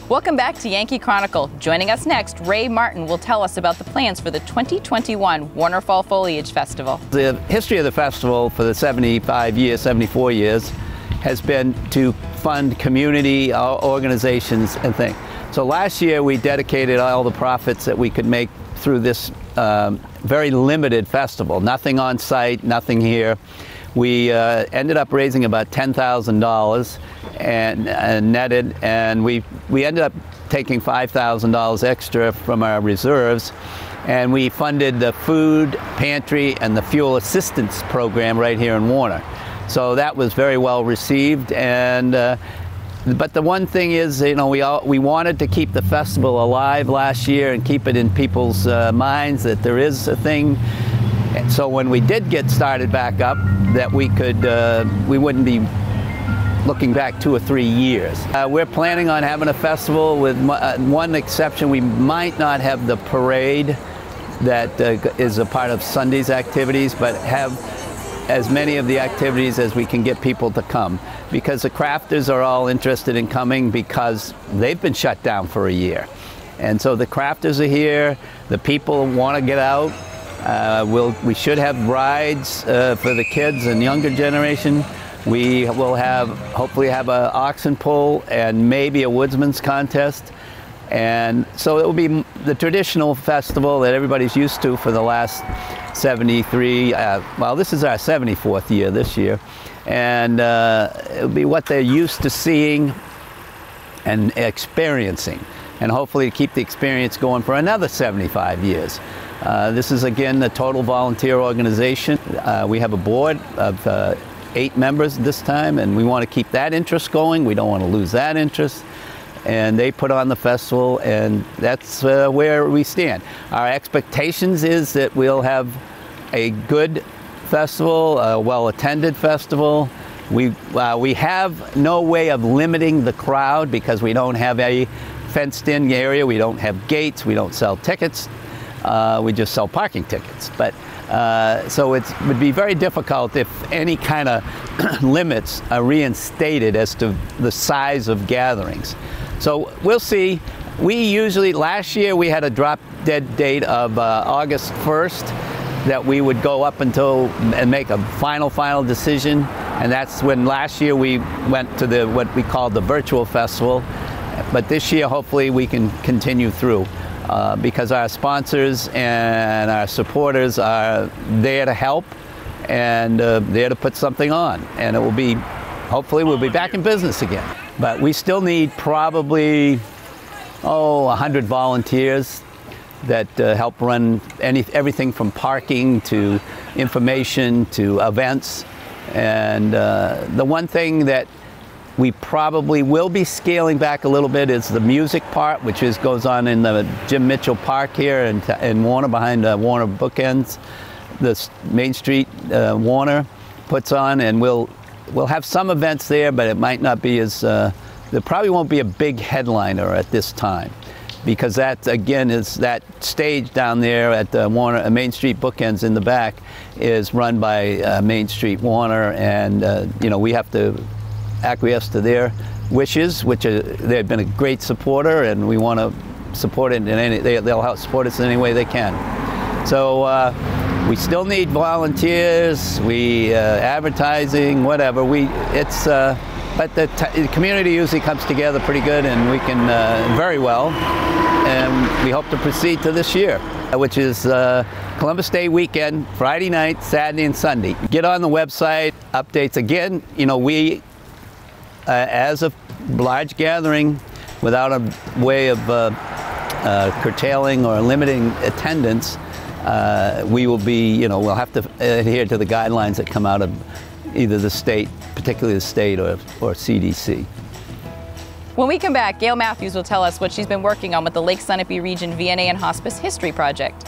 Welcome back to Yankee Chronicle. Joining us next, Ray Martin will tell us about the plans for the 2021 Warner Fall Foliage Festival. The history of the festival for the 74 years, has been to fund community organizations and things. So last year we dedicated all the profits that we could make through this very limited festival. Nothing on site, nothing here. We ended up raising about $10,000 and netted, and we ended up taking $5,000 extra from our reserves, and we funded the food pantry and the fuel assistance program right here in Warner. So that was very well received, and but the one thing is, you know, we wanted to keep the festival alive last year and keep it in people's minds that there is a thing. So when we did get started back up, that we wouldn't be looking back 2 or 3 years. We're planning on having a festival with one exception. We might not have the parade that is a part of Sunday's activities, but have as many of the activities as we can get people to come, because the crafters are all interested in coming because they've been shut down for a year. And so the crafters are here, the people want to get out. We should have rides for the kids and younger generation. We will hopefully have an oxen pull and maybe a woodsman's contest. And so it will be the traditional festival that everybody's used to for the last 73, well, this is our 74th year this year. And it'll be what they're used to seeing and experiencing, and hopefully keep the experience going for another 75 years. This is, again, a total volunteer organization. We have a board of 8 members this time, and we want to keep that interest going. We don't want to lose that interest. And they put on the festival, and that's where we stand. Our expectations is that we'll have a good festival, a well-attended festival. We have no way of limiting the crowd because we don't have a fenced-in area. We don't have gates. We don't sell tickets. We just sell parking tickets. But so it would be very difficult if any kind of limits are reinstated as to the size of gatherings. So we'll see. Last year we had a drop dead date of August 1st that we would go up until and make a final decision. And that's when last year we went to what we called the virtual festival. But this year hopefully we can continue through. Because our sponsors and our supporters are there to help and there to put something on. And it will be, hopefully we'll be back in business again. But we still need probably, 100 volunteers that help run everything from parking to information to events. And the one thing that we probably will be scaling back a little bit is the music part, which goes on in the Jim Mitchell Park here in Warner, behind Warner Bookends. The Main Street Warner puts on, and we'll have some events there, but it might not be as, there probably won't be a big headliner at this time, because that, again, is that stage down there at Warner, Main Street Bookends in the back is run by Main Street Warner, and you know, we have to acquiesce to their wishes, which they've been a great supporter, and we want to support it they'll help support us in any way they can. So we still need volunteers, advertising, whatever. But the community usually comes together pretty good, and we can very well, and we hope to proceed to this year, which is Columbus Day weekend, Friday night, Saturday and Sunday. Get on the website, updates. Again, you know, we as a large gathering, without a way of curtailing or limiting attendance, we will be, you know, we'll have to adhere to the guidelines that come out of either the state, particularly the state or CDC. When we come back, Gail Matthews will tell us what she's been working on with the Lake Sunapee Region VNA and Hospice History Project.